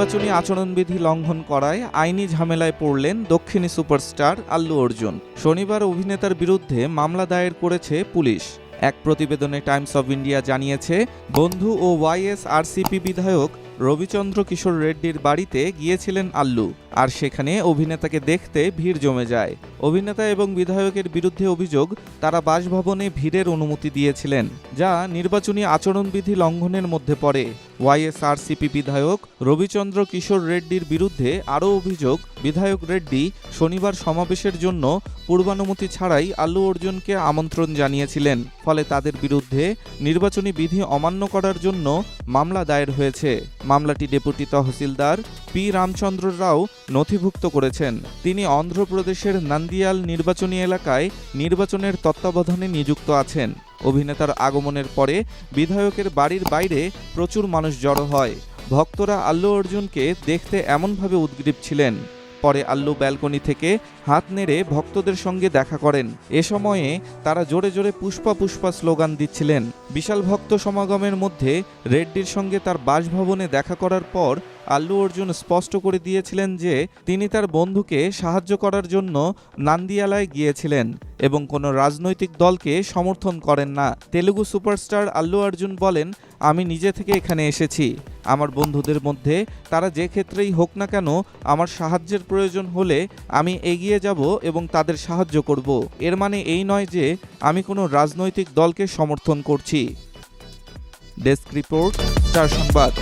নির্বাচনী আচরণবিধি লঙ্ঘন করায় আইনি ঝামেলায় পড়লেন দক্ষিণী সুপারস্টার আল্লু অর্জুন। শনিবার অভিনেতার বিরুদ্ধে মামলা দায়ের করেছে পুলিশ। এক প্রতিবেদনে টাইমস অব ইন্ডিয়া জানিয়েছে, বন্ধু ও ওয়াইএসআরসিপি বিধায়ক রবিচন্দ্র কিশোর রেড্ডির বাড়িতে গিয়েছিলেন আল্লু, আর সেখানে অভিনেতাকে দেখতে ভিড় জমে যায়। অভিনেতা এবং বিধায়কের বিরুদ্ধে অভিযোগ, তারা বাসভবনে ভিড়ের অনুমতি দিয়েছিলেন, যা নির্বাচনী আচরণবিধি লঙ্ঘনের মধ্যে পড়ে। ওয়াইএসআরসিপি বিধায়ক রবিচন্দ্র কিশোর রেড্ডির বিরুদ্ধে আরও অভিযোগ, বিধায়ক রেড্ডি শনিবার সমাবেশের জন্য পূর্বানুমতি ছাড়াই আল্লু অর্জুনকে আমন্ত্রণ জানিয়েছিলেন, ফলে তাদের বিরুদ্ধে নির্বাচনী বিধি অমান্য করার জন্য মামলা দায়ের হয়েছে। মামলাটি ডেপুটি তহসিলদার পি রামচন্দ্র রাও নথিভুক্ত করেছেন। তিনি অন্ধ্রপ্রদেশের নান্দিয়াল নির্বাচনী এলাকায় নির্বাচনের তত্ত্বাবধানে নিযুক্ত আছেন। অভিনেতার আগমনের পরে বিধায়কের বাড়ির বাইরে প্রচুর মানুষ জড়ো হয়। ভক্তরা আল্লু অর্জুনকে দেখতে এমনভাবে উদগ্রীব ছিলেন। পরে আল্লু ব্যালকনি থেকে হাত নেড়ে ভক্তদের সঙ্গে দেখা করেন। এ সময়ে তারা জোরে জোরে পুষ্পা পুষ্পা স্লোগান দিচ্ছিলেন। বিশাল ভক্ত সমাগমের মধ্যে রেড্ডির সঙ্গে তার বাসভবনে দেখা করার পর আল্লু অর্জুন স্পষ্ট করে দিয়েছিলেন যে তিনি তার বন্ধুকে সাহায্য করার জন্য নান্দিয়ালায় গিয়েছিলেন এবং কোনো রাজনৈতিক দলকে সমর্থন করেন না। তেলুগু সুপারস্টার আল্লু অর্জুন বলেন, আমি নিজে থেকে এখানে এসেছি। আমার বন্ধুদের মধ্যে তারা যে ক্ষেত্রেই হোক না কেন, আমার সাহায্যের প্রয়োজন হলে আমি এগিয়ে যাব এবং তাদের সাহায্য করব। এর মানে এই নয় যে আমি কোনো রাজনৈতিক দলকে সমর্থন করছি। ডেস্ক রিপোর্ট, স্টার সংবাদ।